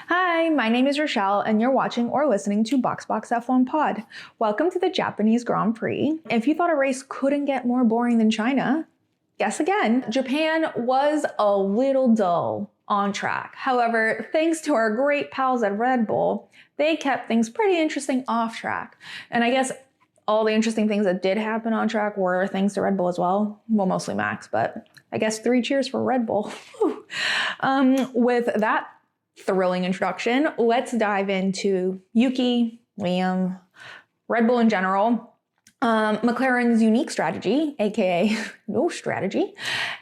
Hi, my name is Rochelle, and you're watching or listening to BoxBox F1 Pod. Welcome to the Japanese Grand Prix. If you thought a race couldn't get more boring than China, guess again. Japan was a little dull on track. However, thanks to our great pals at Red Bull, they kept things pretty interesting off track. And I guess all the interesting things that did happen on track were thanks to Red Bull as well. Well, mostly Max, but I guess 3 cheers for Red Bull. With that thrilling introduction, let's dive into Yuki, Liam, Red Bull in general, McLaren's unique strategy, aka no strategy,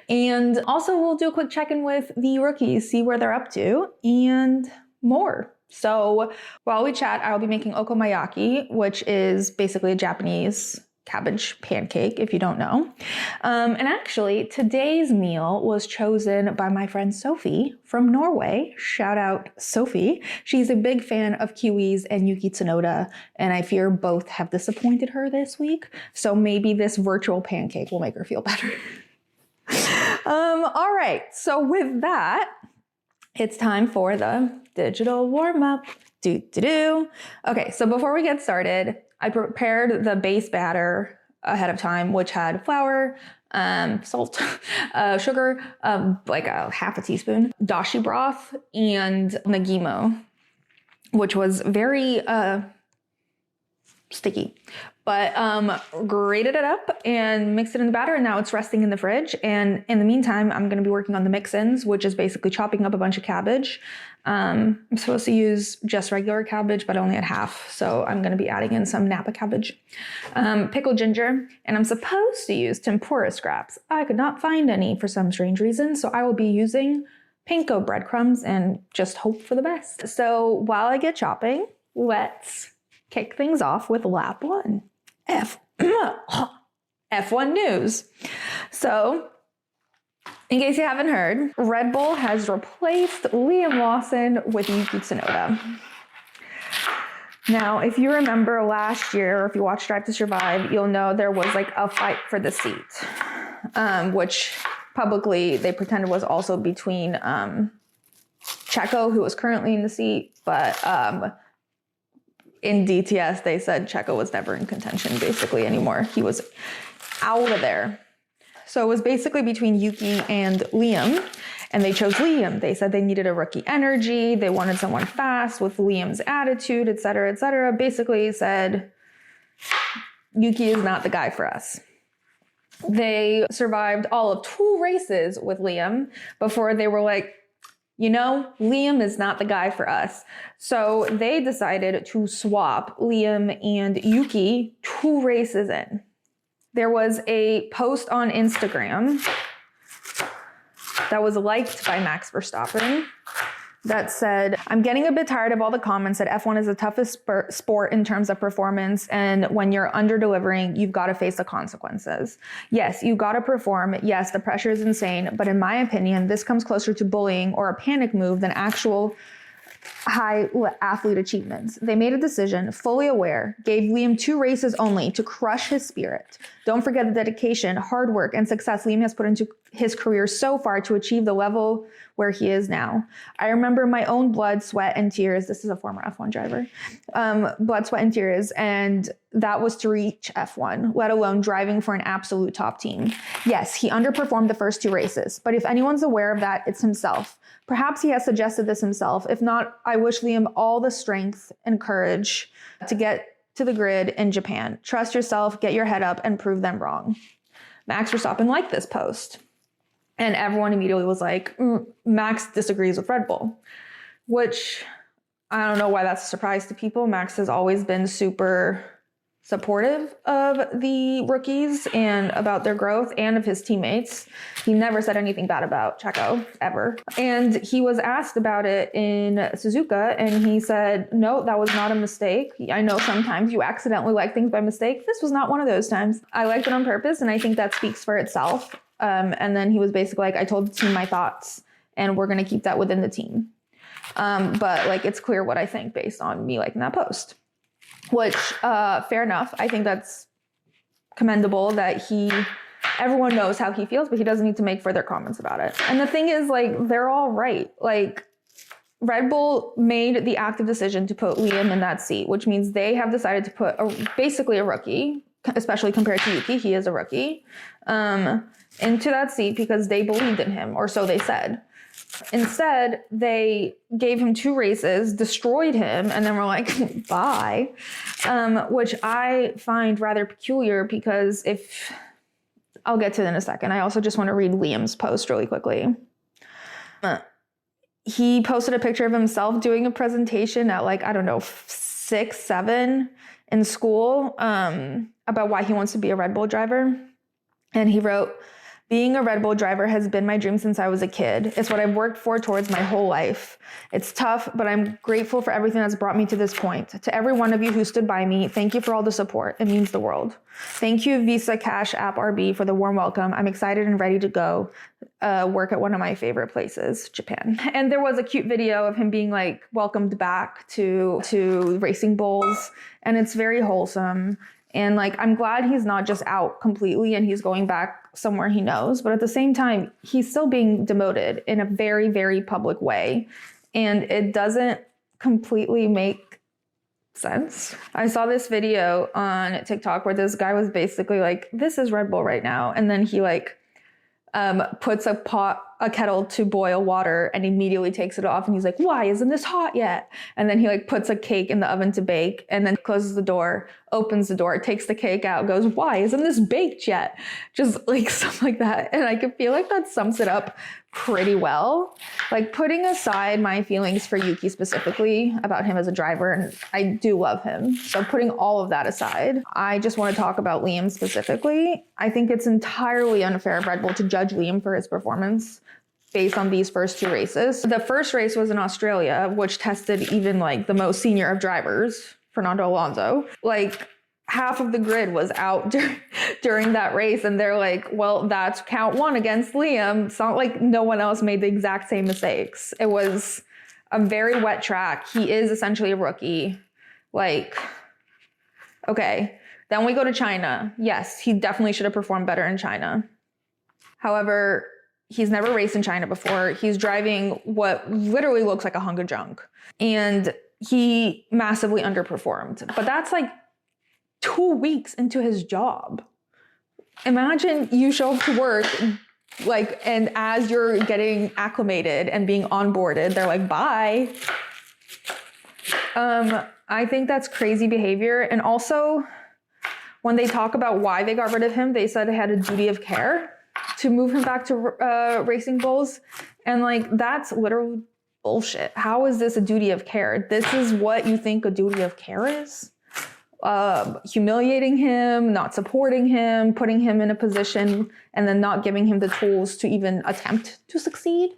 and also we'll do a quick check-in with the rookies, see where they're up to, and more. So while we chat, I'll be making okonomiyaki, which is basically a Japanese cabbage pancake, if you don't know. And actually, today's meal was chosen by my friend Sophie from Norway. Shout out Sophie. She's a big fan of Kiwis and Yuki Tsunoda, and I fear both have disappointed her this week. So maybe this virtual pancake will make her feel better. All right, so with that, it's time for the digital warm-up. Okay, so before we get started, I prepared the base batter ahead of time, which had flour, salt, sugar, like a half a teaspoon, dashi broth, and nagimo, which was very sticky. But grated it up and mixed it in the batter, and now it's resting in the fridge. And in the meantime, I'm going to be working on the mix-ins, which is basically chopping up a bunch of cabbage. I'm supposed to use just regular cabbage, but I only had half, so I'm going to be adding in some Napa cabbage, pickled ginger, and I'm supposed to use tempura scraps. I could not find any for some strange reason, so I will be using panko breadcrumbs and just hope for the best. So while I get chopping, let's kick things off with lap 1. F1 news. So, in case you haven't heard, Red Bull has replaced Liam Lawson with Yuki Tsunoda. Now, if you remember last year, or if you watched Drive to Survive, you'll know there was like a fight for the seat, which publicly they pretended was also between Checo, who was currently in the seat, but in DTS, they said Checo was never in contention basically anymore. He was out of there. So it was basically between Yuki and Liam, and they chose Liam. They said they needed a rookie energy. They wanted someone fast with Liam's attitude, et cetera, et cetera. Basically said, Yuki is not the guy for us. They survived all of 2 races with Liam before they were like, you know, Liam is not the guy for us. So they decided to swap Liam and Yuki 2 races in. There was a post on Instagram that was liked by Max Verstappen that said, I'm getting a bit tired of all the comments that F1 is the toughest sport in terms of performance, and when you're under-delivering, you've got to face the consequences. Yes, you got to perform. Yes, the pressure is insane, but in my opinion, this comes closer to bullying or a panic move than actual high athlete achievements. They made a decision, fully aware, gave Liam 2 races only to crush his spirit. Don't forget the dedication, hard work, and success Liam has put into his career so far to achieve the level where he is now. I remember my own blood, sweat, and tears. This is a former F1 driver. Blood, sweat, and tears. And that was to reach F1, let alone driving for an absolute top team. Yes, he underperformed the first 2 races, but if anyone's aware of that, it's himself. Perhaps he has suggested this himself. If not, I wish Liam all the strength and courage to get to the grid in Japan. Trust yourself, get your head up, and prove them wrong. Max Verstappen liked this post. And everyone immediately was like, Max disagrees with Red Bull, which I don't know why that's a surprise to people. Max has always been super supportive of the rookies and about their growth and of his teammates. He never said anything bad about Checo, ever. And he was asked about it in Suzuka, and he said, no, that was not a mistake. I know sometimes you accidentally like things by mistake. This was not one of those times. I liked it on purpose, and I think that speaks for itself. And then he was basically like, I told the team my thoughts, and we're going to keep that within the team. But like, it's clear what I think based on me liking that post. Which, fair enough. I think that's commendable that he Everyone knows how he feels, but he doesn't need to make further comments about it. And the thing is, like, they're all right. Like, Red Bull made the active decision to put Liam in that seat, which means they have decided to put basically a rookie, especially compared to Yuki, he is a rookie, into that seat because they believed in him, or so they said. Instead, they gave him 2 races, destroyed him, and then were like, bye, which I find rather peculiar because I'll get to it in a second. I also just want to read Liam's post really quickly. He posted a picture of himself doing a presentation at like, I don't know, 6, 7 in school about why he wants to be a Red Bull driver. And he wrote, "Being a Red Bull driver has been my dream since I was a kid. It's what I've worked for towards my whole life. It's tough, but I'm grateful for everything that's brought me to this point. To every one of you who stood by me, thank you for all the support. It means the world. Thank you, Visa, Cash App, RB, for the warm welcome. I'm excited and ready to go work at one of my favorite places, Japan." And there was a cute video of him being like welcomed back to Racing Bulls, and it's very wholesome. And like, I'm glad he's not just out completely and he's going back somewhere he knows, but at the same time, he's still being demoted in a very, very public way. And it doesn't completely make sense. I saw this video on TikTok where this guy was basically like, this is Red Bull right now. And then he like puts a kettle to boil water and immediately takes it off. And he's like, why isn't this hot yet? And then he like puts a cake in the oven to bake and then closes the door, opens the door, takes the cake out, goes, why isn't this baked yet? Just like stuff like that. And I could feel like that sums it up pretty well. Like, putting aside my feelings for Yuki specifically about him as a driver, and I do love him. So putting all of that aside, I just want to talk about Liam specifically. I think it's entirely unfair of Red Bull to judge Liam for his performance based on these first 2 races. The first race was in Australia, which tested even like the most senior of drivers, Fernando Alonso. Like, half of the grid was out during that race, and they're like, well, that's count 1 against Liam. It's not like no one else made the exact same mistakes. It was a very wet track. He is essentially a rookie. Like, okay. Then we go to China. Yes, he definitely should have performed better in China. However, he's never raced in China before. He's driving what literally looks like a hunk of junk. And he massively underperformed. But that's like 2 weeks into his job. Imagine you show up to work, like, and as you're getting acclimated and being onboarded, they're like, bye. I think that's crazy behavior. And also, when they talk about why they got rid of him, they said it had a duty of care to move him back to Racing Bulls. And like, that's literal bullshit. How is this a duty of care? This is what you think a duty of care is? Humiliating him, not supporting him, putting him in a position, and then not giving him the tools to even attempt to succeed.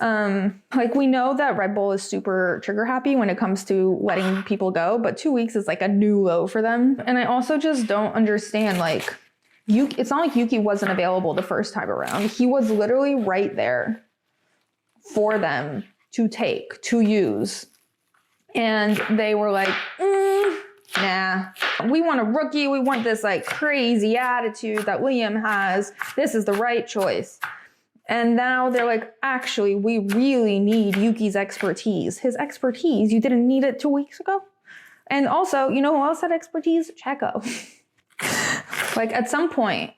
Like, we know that Red Bull is super trigger happy when it comes to letting people go, but 2 weeks is like a new low for them. And I also just don't understand, like, it's not like Yuki wasn't available the first time around. He was literally right there for them to take, to use. And they were like, nah, we want a rookie. We want this like crazy attitude that Liam has. This is the right choice. And now they're like, actually, we really need Yuki's expertise. His expertise, you didn't need it 2 weeks ago? And also, you know who else had expertise? Checo. Like, at some point,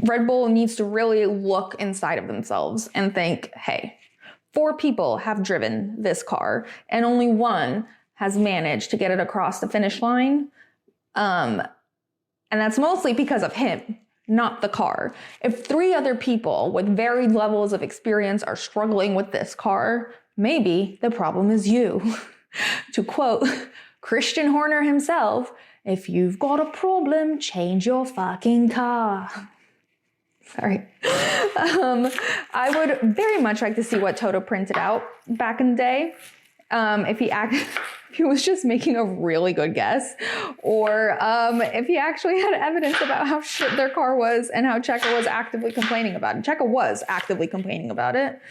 Red Bull needs to really look inside of themselves and think, hey, 4 people have driven this car and only 1 has managed to get it across the finish line. And that's mostly because of him, not the car. If 3 other people with varied levels of experience are struggling with this car, maybe the problem is you. To quote Christian Horner himself, if you've got a problem, change your fucking car. Sorry. I would very much like to see what Toto printed out back in the day. If he was just making a really good guess, or if he actually had evidence about how shit their car was and how Checo was actively complaining about it. Checo was actively complaining about it,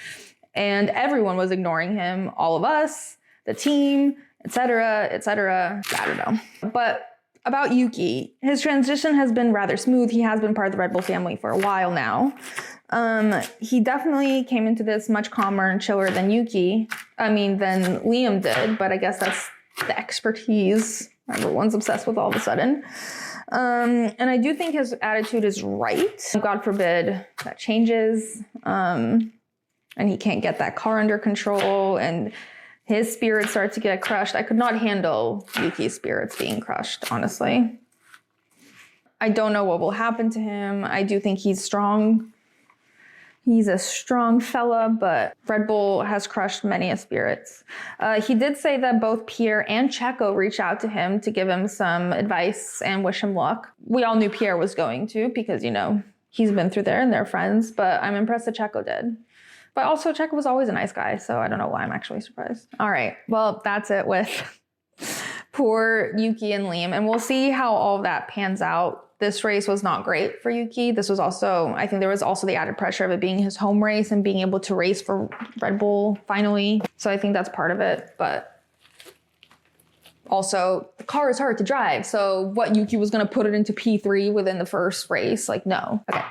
and everyone was ignoring him, all of us, the team, etc., etc. I don't know. But about Yuki, his transition has been rather smooth. He has been part of the Red Bull family for a while now. He definitely came into this much calmer and chiller than than Liam did, but I guess that's the expertise everyone's obsessed with all of a sudden. And I do think his attitude is right. God forbid that changes. And he can't get that car under control and his spirits start to get crushed. I could not handle Yuki's spirits being crushed, honestly. I don't know what will happen to him. I do think he's strong. He's a strong fella, but Red Bull has crushed many a spirits. He did say that both Pierre and Checo reached out to him to give him some advice and wish him luck. We all knew Pierre was going to because, he's been through there and they're friends, but I'm impressed that Checo did. But also Checo was always a nice guy, so I don't know why I'm actually surprised. All right, well, that's it with poor Yuki and Liam, and we'll see how all of that pans out. This race was not great for Yuki. This was also, I think there was also the added pressure of it being his home race and being able to race for Red Bull finally. So I think that's part of it, but also the car is hard to drive. So what, Yuki was gonna put it into P3 within the first race? Like, no. Okay.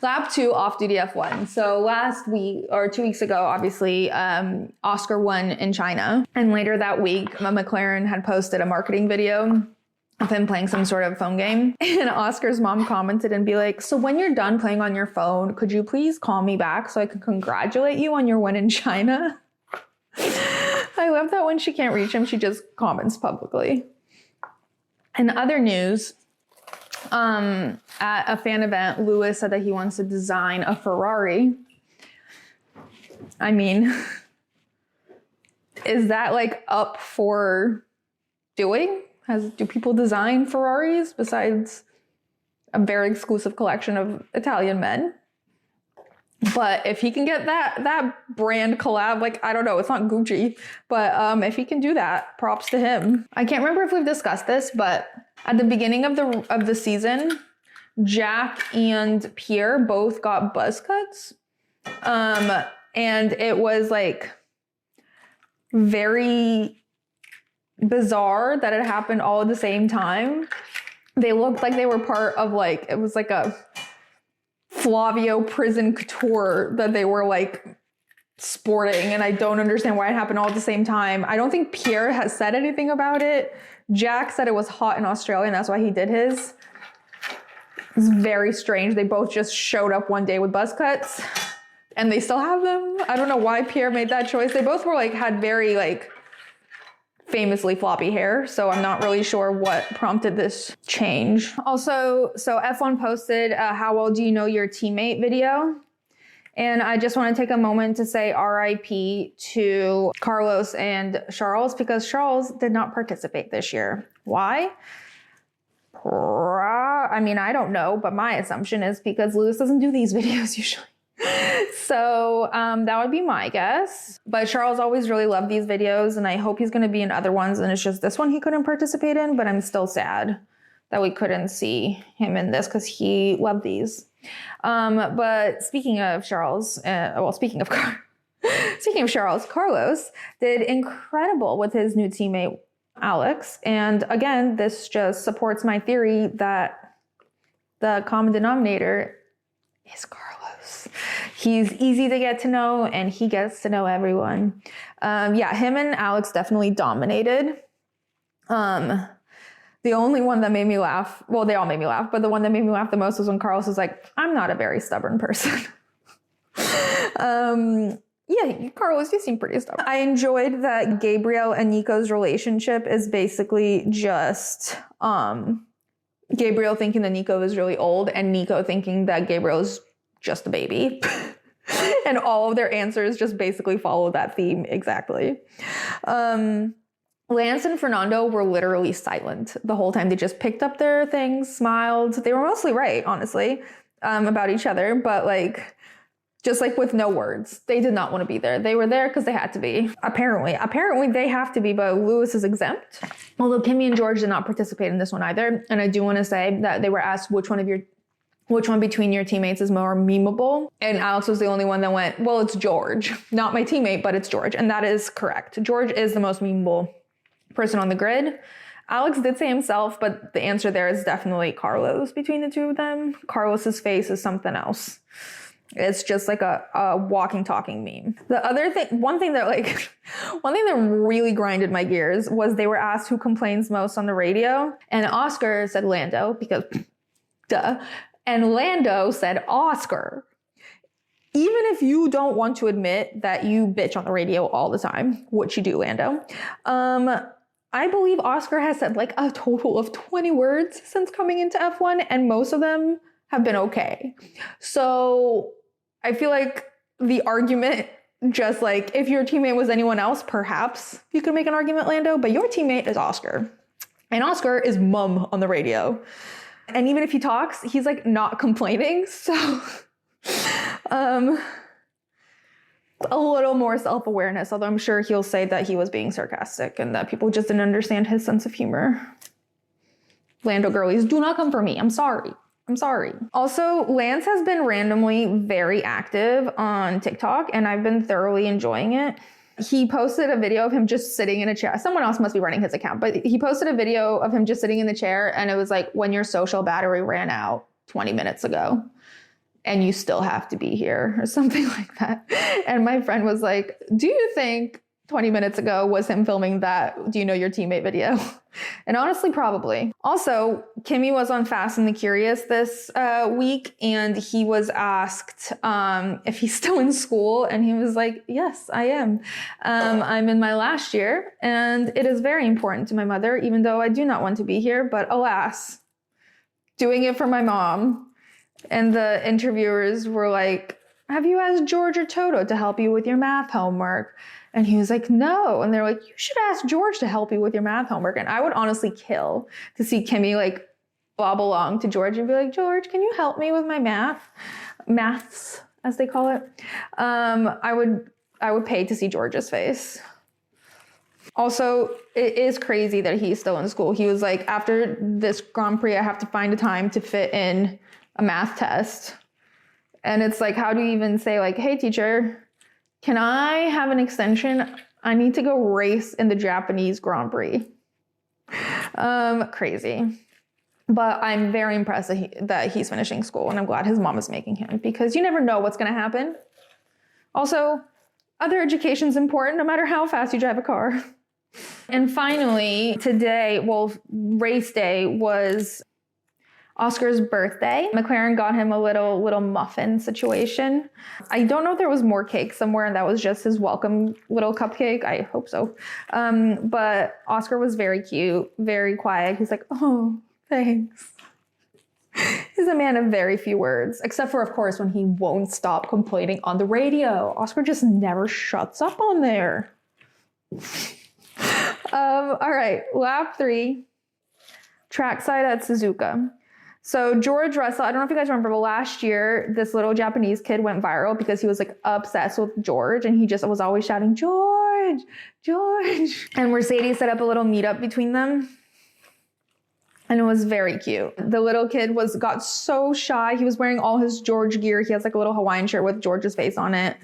Lap 2 off-duty F1. So last week, or 2 weeks ago, obviously, Oscar won in China. And later that week, McLaren had posted a marketing video of him playing some sort of phone game. And Oscar's mom commented and be like, so when you're done playing on your phone, could you please call me back so I can congratulate you on your win in China? I love that when she can't reach him, she just comments publicly. In other news, at a fan event, Lewis said that he wants to design a Ferrari. I mean, is that like up for doing? Do people design Ferraris besides a very exclusive collection of Italian men? But if he can get that brand collab, like, I don't know, it's not Gucci, but if he can do that, props to him. I can't remember if we've discussed this, but at the beginning of the season, Jack and Pierre both got buzz cuts. And it was like very bizarre that it happened all at the same time. They looked like they were part of it was like a Flavio prison couture that they were like sporting, and I don't understand why it happened all at the same time. I don't think Pierre has said anything about it. Jack said it was hot in Australia and that's why he did his. It's very strange. They both just showed up one day with buzz cuts and they still have them. I don't know why Pierre made that choice. They both were had very famously floppy hair, so I'm not really sure what prompted this change. Also, so F1 posted a how well do you know your teammate video, and I just want to take a moment to say RIP to Carlos and Charles, because Charles did not participate this year. Why? I mean, I don't know, but my assumption is because Lewis doesn't do these videos usually. So that would be my guess. But Charles always really loved these videos, and I hope he's going to be in other ones. And it's just this one he couldn't participate in, but I'm still sad that we couldn't see him in this because he loved these. But speaking of Charles, speaking of Charles, Carlos did incredible with his new teammate, Alex. And again, this just supports my theory that the common denominator is Carlos. He's easy to get to know and he gets to know everyone. Yeah, him and Alex definitely dominated. The only one that made me laugh, well, they all made me laugh, but the one that made me laugh the most was when Carlos was like, I'm not a very stubborn person. Yeah, Carlos, you seem pretty stubborn. I enjoyed that Gabriel and Nico's relationship is basically just Gabriel thinking that Nico is really old and Nico thinking that Gabriel is just a baby. And all of their answers just basically follow that theme exactly. Lance and Fernando were literally silent the whole time. They just picked up their things, smiled. They were mostly right, honestly, about each other, but just with no words. They did not want to be there. They were there because they had to be. Apparently they have to be, but Lewis is exempt. Although Kimmy and George did not participate in this one either. And I do want to say that they were asked which one between your teammates is more memeable? And Alex was the only one that went, well, it's George. Not my teammate, but it's George. And that is correct. George is the most memeable person on the grid. Alex did say himself, but the answer there is definitely Carlos between the two of them. Carlos's face is something else. It's just like a walking, talking meme. One thing that really grinded my gears was they were asked who complains most on the radio. And Oscar said Lando because duh. And Lando said Oscar. Even if you don't want to admit that you bitch on the radio all the time, which you do, Lando, I believe Oscar has said like a total of 20 words since coming into F1, and most of them have been okay. So I feel like the argument, just like if your teammate was anyone else, perhaps you could make an argument, Lando, but your teammate is Oscar. And Oscar is mum on the radio. And even if he talks, he's like not complaining. So a little more self-awareness, although I'm sure he'll say that he was being sarcastic and that people just didn't understand his sense of humor. Lando girlies, do not come for me. I'm sorry. Also, Lance has been randomly very active on TikTok, and I've been thoroughly enjoying it. He posted a video of him just sitting in a chair. Someone else must be running his account, but he posted a video of him just sitting in the chair, and it was like, when your social battery ran out 20 minutes ago. And you still have to be here or something like that. And my friend was like, do you think 20 minutes ago was him filming that Do You Know Your Teammate video? And honestly, probably. Also, Kimmy was on Fast and the Curious this week, and he was asked if he's still in school. And he was like, yes, I am. I'm in my last year, and it is very important to my mother, even though I do not want to be here. But alas, doing it for my mom. And the interviewers were like, have you asked George or Toto to help you with your math homework? And he was like, no. And they're like, you should ask George to help you with your math homework. And I would honestly kill to see Kimmy like bob along to George and be like, George, can you help me with my maths, as they call it? I would pay to see George's face. Also, it is crazy that he's still in school. He was like, after this Grand Prix, I have to find a time to fit in a math test. And it's like, how do you even say like, hey teacher, can I have an extension? I need to go race in the Japanese Grand Prix. Crazy. But I'm very impressed that he's finishing school, and I'm glad his mom is making him, because you never know what's going to happen. Also, other education's important no matter how fast you drive a car. And finally, today, race day was Oscar's birthday. McLaren got him a little muffin situation. I don't know if there was more cake somewhere and that was just his welcome little cupcake. I hope so. But Oscar was very cute, very quiet. He's like, oh, thanks. He's a man of very few words, except for, of course, when he won't stop complaining on the radio. Oscar just never shuts up on there. All right, lap 3, trackside at Suzuka. So George Russell, I don't know if you guys remember, but last year, this little Japanese kid went viral because he was like obsessed with George, and he just was always shouting, George, George. And Mercedes set up a little meetup between them. And it was very cute. The little kid got so shy. He was wearing all his George gear. He has like a little Hawaiian shirt with George's face on it.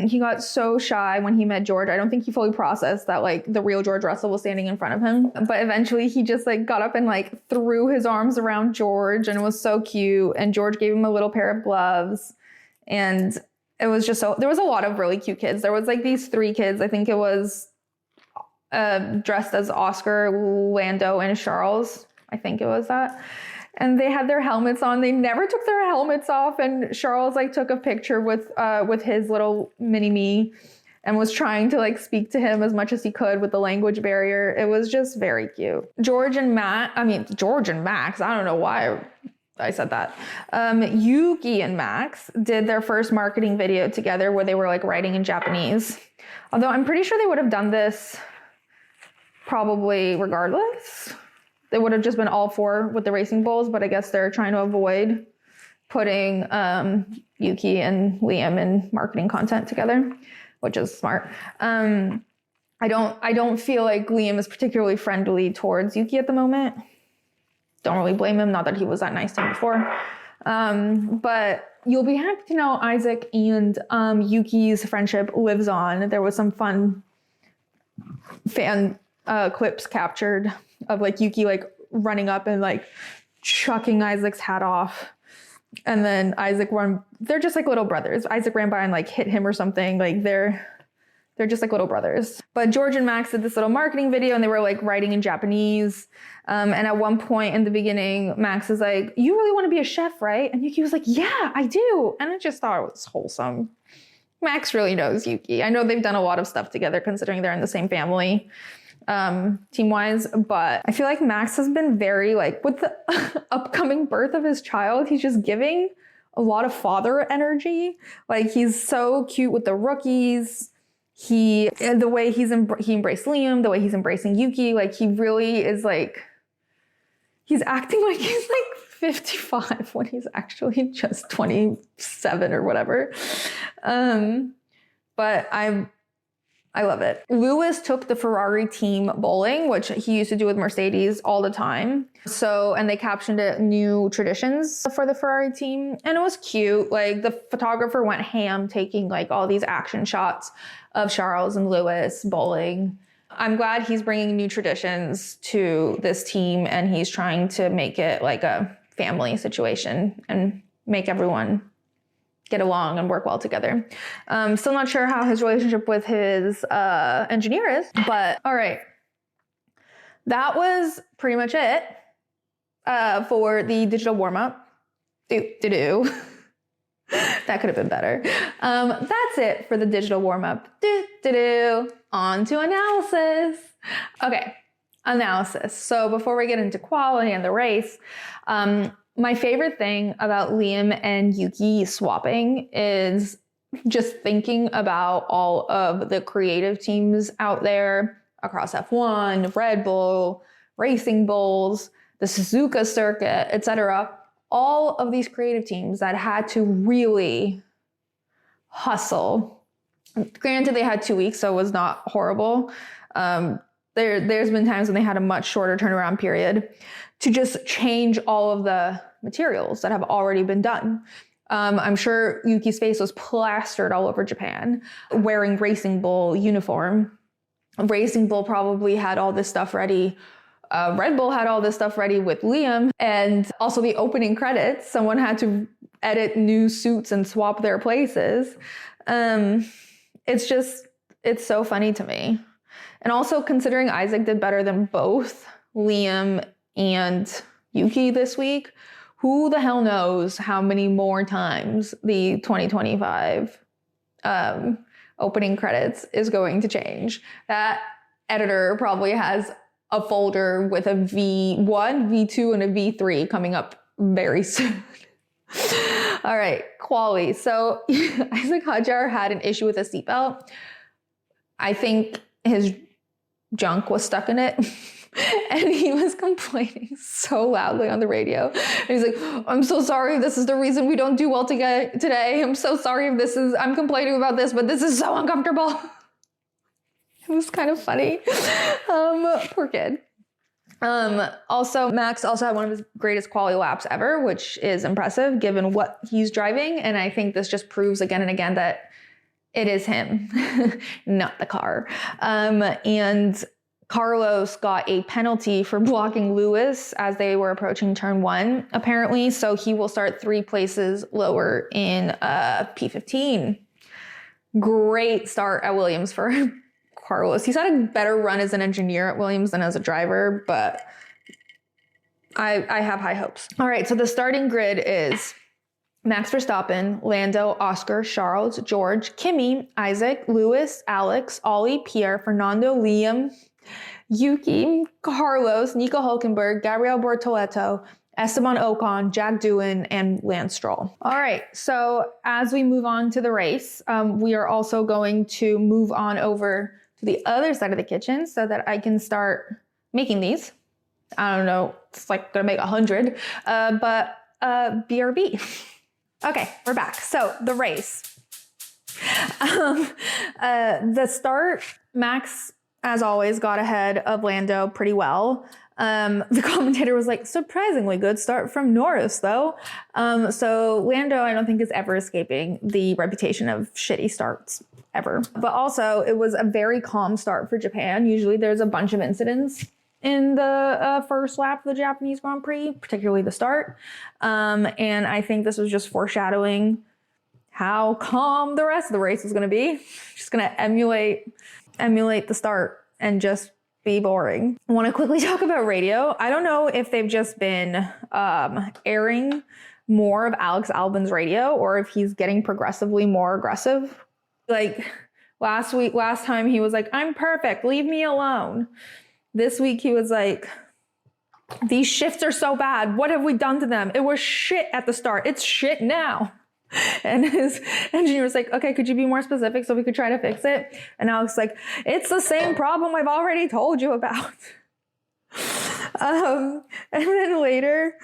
He got so shy when he met George. I don't think he fully processed that like the real George Russell was standing in front of him. But eventually he just like got up and like threw his arms around George, and it was so cute. And George gave him a little pair of gloves. And it was just there was a lot of really cute kids. There was like these 3 kids. I think it was dressed as Oscar, Lando, and Charles. I think it was that. And they had their helmets on. They never took their helmets off. And Charles like took a picture with his little mini-me and was trying to like speak to him as much as he could with the language barrier. It was just very cute. George and Max, I don't know why I said that. Yuki and Max did their first marketing video together where they were like writing in Japanese. Although I'm pretty sure they would have done this probably regardless. They would have just been all 4 with the Racing Bulls, but I guess they're trying to avoid putting Yuki and Liam in marketing content together, which is smart. I don't feel like Liam is particularly friendly towards Yuki at the moment. Don't really blame him, not that he was that nice to him before. But you'll be happy to know Isaac and Yuki's friendship lives on. There was some fun fan clips captured of like Yuki like running up and like chucking Isaac's hat off. And then they're just like little brothers. Isaac ran by and like hit him or something. Like they're just like little brothers. But George and Max did this little marketing video and they were like writing in Japanese. And at one point in the beginning, Max is like, "You really want to be a chef, right?" And Yuki was like, "Yeah, I do." And I just thought it was wholesome. Max really knows Yuki. I know they've done a lot of stuff together considering they're in the same family, team-wise. But I feel like Max has been very like, with the upcoming birth of his child, he's just giving a lot of father energy. Like he's so cute with the rookies. The way he embraced Liam, the way he's embracing Yuki, like he really is like, he's acting like he's like 55 when he's actually just 27 or whatever. But I love it. Lewis took the Ferrari team bowling, which he used to do with Mercedes all the time. And they captioned it "New Traditions" for the Ferrari team. And it was cute. Like the photographer went ham taking like all these action shots of Charles and Lewis bowling. I'm glad he's bringing new traditions to this team and he's trying to make it like a family situation and make everyone get along and work well together. Still not sure how his relationship with his engineer is, but all right. That was pretty much it for the digital warm-up. That could have been better. That's it for the digital warm-up. On to analysis. Okay, analysis. So before we get into quality and the race, my favorite thing about Liam and Yuki swapping is just thinking about all of the creative teams out there across F1, Red Bull, Racing Bulls, the Suzuka circuit, etc. All of these creative teams that had to really hustle. Granted, they had 2 weeks, so it was not horrible. There's been times when they had a much shorter turnaround period to just change all of the materials that have already been done. I'm sure Yuki's face was plastered all over Japan wearing Racing Bull uniform. Racing Bull probably had all this stuff ready. Red Bull had all this stuff ready with Liam, and also the opening credits. Someone had to edit new suits and swap their places. It's so funny to me. And also considering Isaac did better than both Liam and Yuki this week, who the hell knows how many more times the 2025 opening credits is going to change. That editor probably has a folder with a V1, V2, and a V3 coming up very soon. All right, quality. So Isaac Hadjar had an issue with a seatbelt. I think his junk was stuck in it. And he was complaining so loudly on the radio. And he's like, "I'm so sorry. This is the reason we don't do well today. I'm so sorry if I'm complaining about this, but this is so uncomfortable." It was kind of funny. Poor kid. Also, Max also had one of his greatest quality laps ever, which is impressive given what he's driving. And I think this just proves again and again that it is him, not the car. And Carlos got a penalty for blocking Lewis as they were approaching turn 1, apparently. So he will start 3 places lower in P15. Great start at Williams for Carlos. He's had a better run as an engineer at Williams than as a driver, but I have high hopes. All right, so the starting grid is Max Verstappen, Lando, Oscar, Charles, George, Kimi, Isaac, Lewis, Alex, Ollie, Pierre, Fernando, Liam, Yuki, Carlos, Nico Hulkenberg, Gabriel Bortoleto, Esteban Ocon, Jack Doohan, and Lance Stroll. All right, so as we move on to the race, we are also going to move on over to the other side of the kitchen so that I can start making these. I don't know, it's like gonna make 100, but BRB. Okay, we're back. So the race. The start, Max, as always, got ahead of Lando pretty well. The commentator was like, "Surprisingly good start from Norris, though." So Lando, I don't think, is ever escaping the reputation of shitty starts, ever. But also, it was a very calm start for Japan. Usually there's a bunch of incidents in the first lap of the Japanese Grand Prix, particularly the start. And I think this was just foreshadowing how calm the rest of the race was going to be. Just going to emulate the start and just be boring. I want to quickly talk about radio. I don't know if they've just been airing more of Alex Albon's radio or if he's getting progressively more aggressive. Like last time he was like, I'm perfect, leave me alone. This week he was like, these shifts are so bad. What have we done to them? It was shit at the start. It's shit now. And his engineer was like, okay, could you be more specific so we could try to fix it? And Alex was like, it's the same problem I've already told you about. And then later,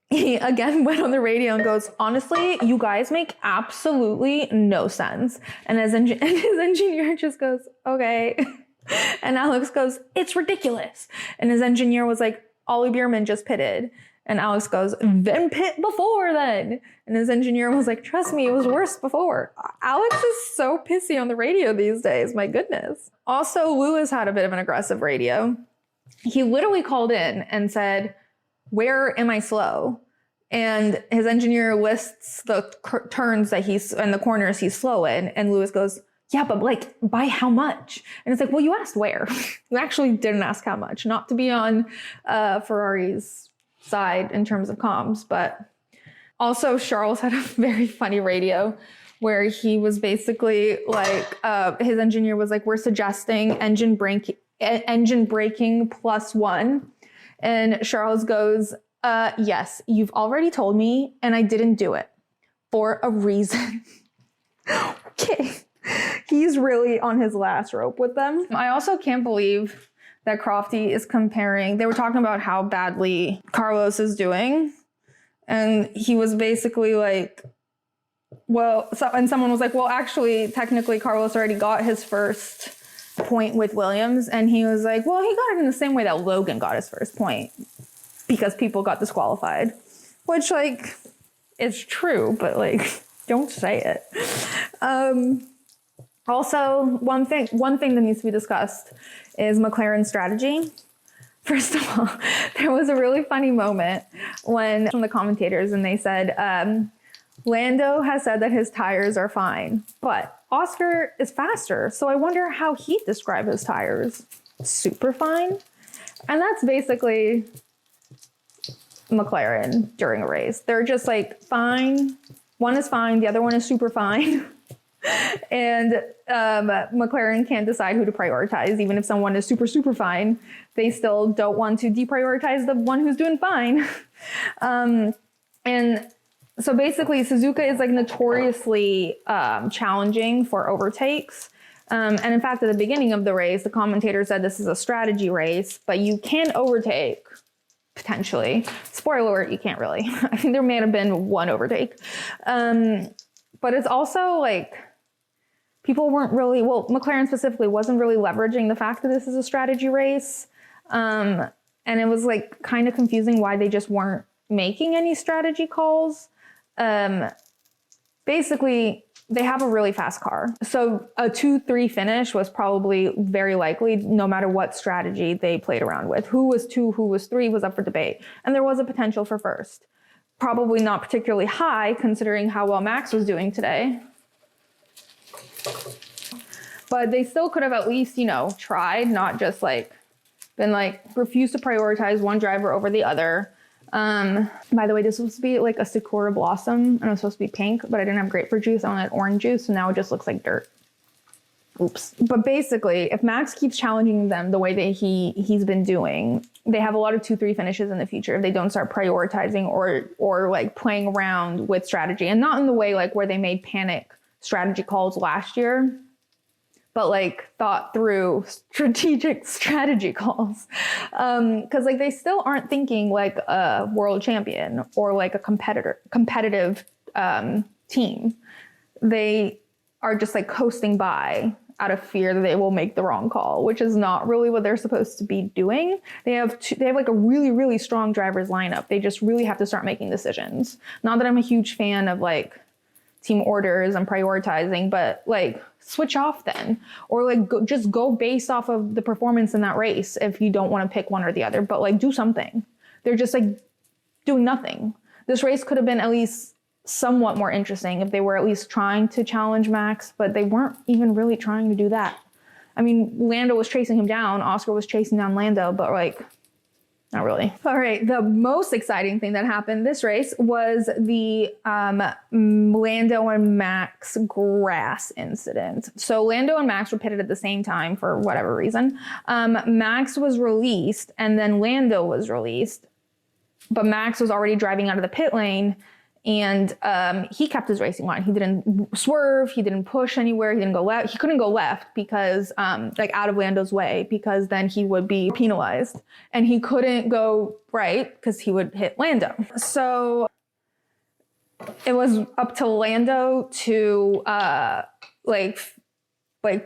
he again went on the radio and goes, honestly, you guys make absolutely no sense. And his engineer just goes, okay. And Alex goes, it's ridiculous. And his engineer was like, Ollie Bierman just pitted. And Alex goes, then pit before then. And his engineer was like, trust me, it was worse before. Alex is so pissy on the radio these days. My goodness. Also, Lewis had a bit of an aggressive radio. He literally called in and said, where am I slow? And his engineer lists the turns that and the corners he's slow in. And Lewis goes, yeah, but like by how much? And it's like, well, you asked where. You actually didn't ask how much. Not to be on Ferrari's side in terms of comms, but also Charles had a very funny radio where he was basically like, his engineer was like, we're suggesting engine braking +1. And Charles goes, yes, you've already told me and I didn't do it for a reason. Okay. He's really on his last rope with them. I also can't believe that Crofty is comparing, they were talking about how badly Carlos is doing. And he was basically like, well, and someone was like, well, actually, technically Carlos already got his first point with Williams. And he was like, well, he got it in the same way that Logan got his first point because people got disqualified, which like is true, but like, don't say it. Also, one thing that needs to be discussed is McLaren's strategy. First of all, there was a really funny moment when from the commentators and they said, Lando has said that his tires are fine, but Oscar is faster. So I wonder how he'd describe his tires. Super fine. And that's basically McLaren during a race. They're just like fine. One is fine. The other one is super fine. And McLaren can't decide who to prioritize. Even if someone is super, super fine, they still don't want to deprioritize the one who's doing fine. And so basically, Suzuka is like notoriously challenging for overtakes. And in fact, at the beginning of the race, the commentator said this is a strategy race, but you can overtake potentially. Spoiler alert, you can't really. I think there may have been one overtake. But it's also like, people weren't really, well, McLaren specifically wasn't really leveraging the fact that this is a strategy race. And it was like kind of confusing why they just weren't making any strategy calls. Basically, they have a really fast car. So a 2-3 finish was probably very likely no matter what strategy they played around with. Who was 2, who was 3 was up for debate. And there was a potential for first. Probably not particularly high considering how well Max was doing today. But they still could have at least, tried, not just like been like refused to prioritize one driver over the other. By the way, this was supposed to be like a Sakura Blossom and it was supposed to be pink, but I didn't have grapefruit juice. I wanted orange juice. So now it just looks like dirt. Oops. But basically, if Max keeps challenging them the way that he's been doing, they have a lot of 2-3 finishes in the future if they don't start prioritizing or like playing around with strategy, and not in the way like where they made panic strategy calls last year, but like thought through strategic strategy calls. Cause like they still aren't thinking like a world champion or like a competitive team. They are just like coasting by out of fear that they will make the wrong call, which is not really what they're supposed to be doing. They have like a really, really strong drivers lineup. They just really have to start making decisions. Not that I'm a huge fan of like team orders and prioritizing, but like switch off then, or like just go based off of the performance in that race if you don't want to pick one or the other, but like do something. They're just like doing nothing. This race could have been at least somewhat more interesting if they were at least trying to challenge Max, but they weren't even really trying to do that. I mean, Lando was chasing him down, Oscar was chasing down Lando, but like, not really. All right, the most exciting thing that happened this race was the Lando and Max grass incident. So Lando and Max were pitted at the same time for whatever reason. Max was released and then Lando was released, but Max was already driving out of the pit lane, and he kept his racing line. He didn't swerve. He didn't push anywhere. He didn't go left. He couldn't go left because, like, out of Lando's way, because then he would be penalized. And he couldn't go right because he would hit Lando. So it was up to Lando to, like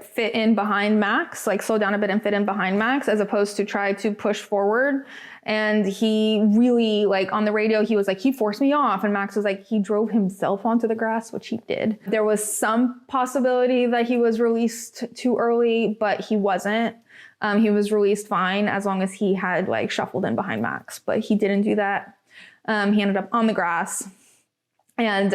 fit in behind Max, like slow down a bit and fit in behind Max, as opposed to try to push forward. And he really, like, on the radio, he was like, he forced me off. And Max was like, he drove himself onto the grass, which he did. There was some possibility that he was released too early, but he wasn't. He was released fine as long as he had like shuffled in behind Max, but he didn't do that. He ended up on the grass. And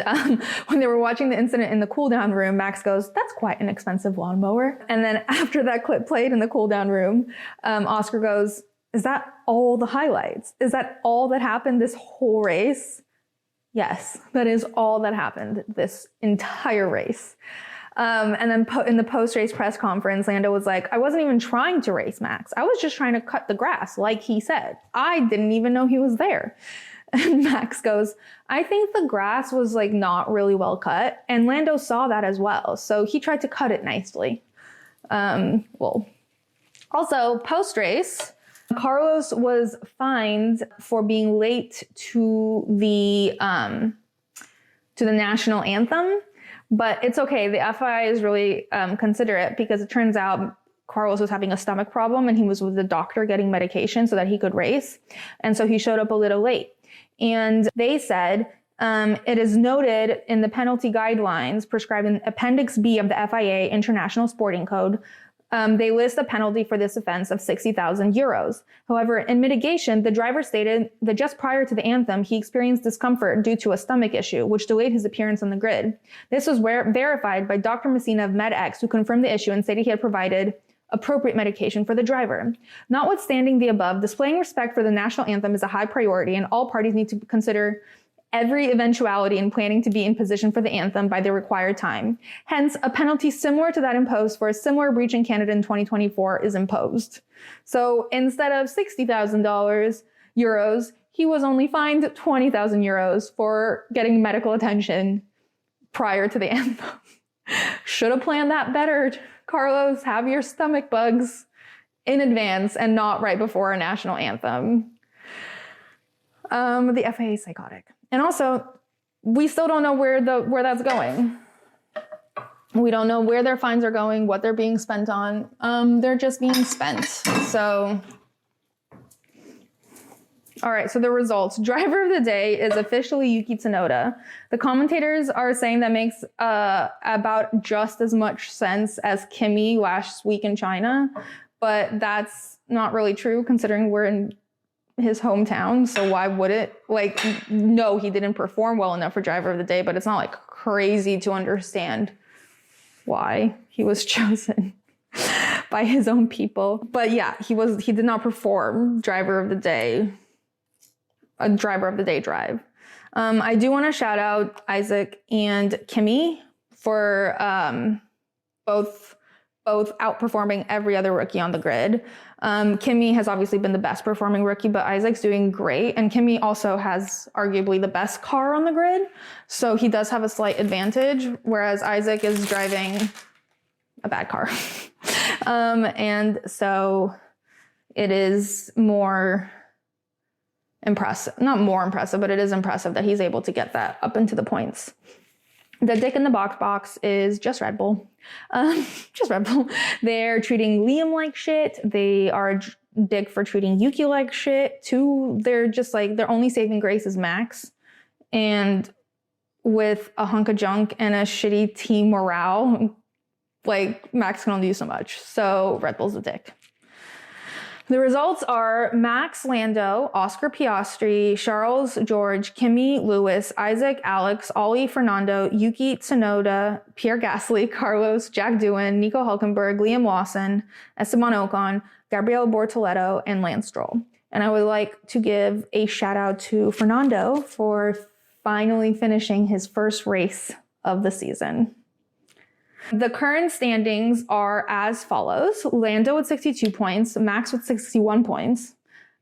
when they were watching the incident in the cool down room, Max goes, "That's quite an expensive lawnmower." And then after that clip played in the cool down room, Oscar goes, "Is that all the highlights? Is that all that happened this whole race?" Yes, that is all that happened this entire race. And then in the post-race press conference, Lando was like, "I wasn't even trying to race Max. I was just trying to cut the grass, like he said. I didn't even know he was there." And Max goes, "I think the grass was like not really well cut." And Lando saw that as well. So he tried to cut it nicely. Also post-race, Carlos was fined for being late to the national anthem, but it's okay. The FIA is really considerate, because it turns out Carlos was having a stomach problem and he was with the doctor getting medication so that he could race. And so he showed up a little late. And they said, it is noted in the penalty guidelines prescribed in Appendix B of the FIA International Sporting Code, they list a penalty for this offense of 60,000 euros. However, in mitigation, the driver stated that just prior to the anthem, he experienced discomfort due to a stomach issue, which delayed his appearance on the grid. This was verified by Dr. Messina of MedX, who confirmed the issue and stated he had provided appropriate medication for the driver. Notwithstanding the above, displaying respect for the national anthem is a high priority, and all parties need to consider every eventuality in planning to be in position for the anthem by the required time. Hence, a penalty similar to that imposed for a similar breach in Canada in 2024 is imposed. So instead of €60,000, he was only fined 20,000 euros for getting medical attention prior to the anthem. Should have planned that better, Carlos. Have your stomach bugs in advance and not right before a national anthem. The FIA is psychotic. And also, we still don't know where that's going. We don't know where their fines are going, what they're being spent on. They're just being spent. So, all right, so the results. Driver of the day is officially Yuki Tsunoda. The commentators are saying that makes about just as much sense as Kimi last week in China, but that's not really true considering we're in his hometown. So why would it? Like, no, he didn't perform well enough for driver of the day, but it's not like crazy to understand why he was chosen by his own people. But yeah, he did not perform driver of the day. A driver of the day drive. I do want to shout out Isaac and Kimi for both outperforming every other rookie on the grid. Kimi has obviously been the best performing rookie, but Isaac's doing great. And Kimi also has arguably the best car on the grid. So he does have a slight advantage, whereas Isaac is driving a bad car. And so it is more impressive, not more impressive, but it is impressive that he's able to get that up into the points. The dick in the box is just Red Bull. Just Red Bull. They're treating Liam like shit. They are dick for treating Yuki like shit too. They're just like, their only saving grace is Max. And with a hunk of junk and a shitty team morale, like Max can only do so much. So Red Bull's a dick. The results are Max, Lando, Oscar Piastri, Charles, George, Kimi, Lewis, Isaac, Alex, Ollie, Fernando, Yuki, Tsunoda, Pierre Gasly, Carlos, Jack Doohan, Nico Hülkenberg, Liam Lawson, Esteban Ocon, Gabriel Bortoleto, and Lance Stroll. And I would like to give a shout out to Fernando for finally finishing his first race of the season. The current standings are as follows. Lando with 62 points, Max with 61 points.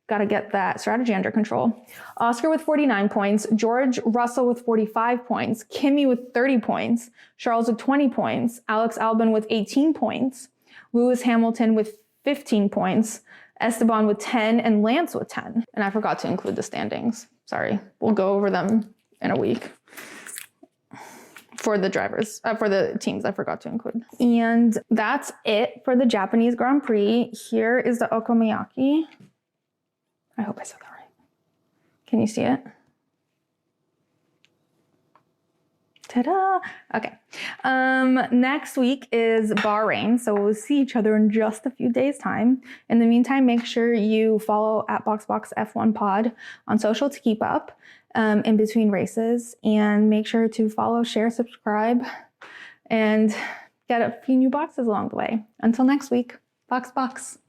Got to get that strategy under control. Oscar with 49 points, George Russell with 45 points, Kimi with 30 points, Charles with 20 points, Alex Albon with 18 points, Lewis Hamilton with 15 points, Esteban with 10, and Lance with 10. And I forgot to include the standings. Sorry. We'll go over them in a week. For the drivers, for the teams I forgot to include. And that's it for the Japanese Grand Prix. Here is the okonomiyaki. I hope I said that right. Can you see it? Ta-da! Okay. Next week is Bahrain, so we'll see each other in just a few days' time. In the meantime, make sure you follow at BoxBoxF1Pod on social to keep up in between races, and make sure to follow, share, subscribe, and get a few new boxes along the way. Until next week, Box Box.